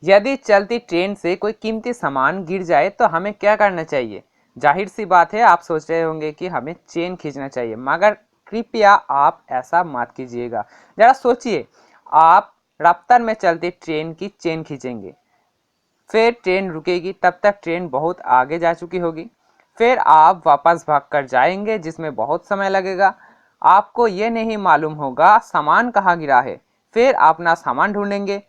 यदि चलती ट्रेन से कोई कीमती सामान गिर जाए तो हमें क्या करना चाहिए? जाहिर सी बात है, आप सोच रहे होंगे कि हमें चेन खींचना चाहिए, मगर कृपया आप ऐसा मत कीजिएगा। जरा सोचिए, आप रफ्तार में चलती ट्रेन की चेन खींचेंगे, फिर ट्रेन रुकेगी, तब तक ट्रेन बहुत आगे जा चुकी होगी, फिर आप वापस भागकर जाएंगे जिसमें बहुत समय लगेगा। आपको ये नहीं मालूम होगा सामान कहाँ गिरा है, फिर अपना सामान ढूंढेंगे।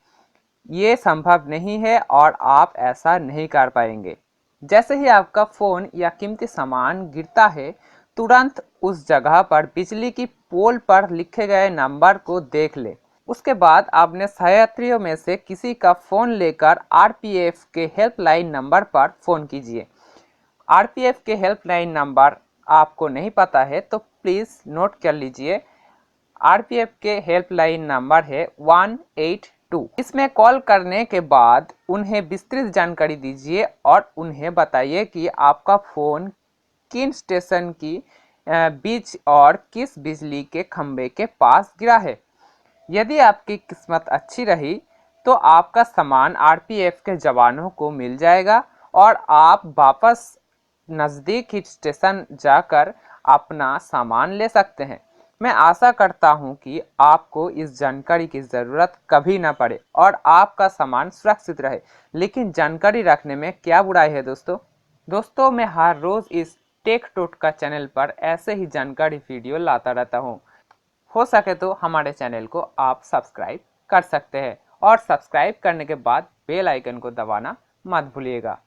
ये संभव नहीं है और आप ऐसा नहीं कर पाएंगे। जैसे ही आपका फ़ोन या कीमती सामान गिरता है, तुरंत उस जगह पर बिजली की पोल पर लिखे गए नंबर को देख ले। उसके बाद अपने सहयात्रियों में से किसी का फ़ोन लेकर आरपीएफ के हेल्पलाइन नंबर पर फ़ोन कीजिए। आरपीएफ के हेल्पलाइन नंबर आपको नहीं पता है तो प्लीज़ नोट कर लीजिए। आरपीएफ के हेल्पलाइन नंबर है 182। इसमें कॉल करने के बाद उन्हें विस्तृत जानकारी दीजिए और उन्हें बताइए कि आपका फ़ोन किन स्टेशन की बीच और किस बिजली के खंभे के पास गिरा है। यदि आपकी किस्मत अच्छी रही तो आपका सामान आरपीएफ के जवानों को मिल जाएगा और आप वापस नज़दीक ही स्टेशन जाकर अपना सामान ले सकते हैं। मैं आशा करता हूं कि आपको इस जानकारी की ज़रूरत कभी ना पड़े और आपका सामान सुरक्षित रहे। लेकिन जानकारी रखने में क्या बुराई है दोस्तों, मैं हर रोज़ इस टेक टोटका चैनल पर ऐसे ही जानकारी वीडियो लाता रहता हूं। हो सके तो हमारे चैनल को आप सब्सक्राइब कर सकते हैं और सब्सक्राइब करने के बाद बेल आइकन को दबाना मत भूलिएगा।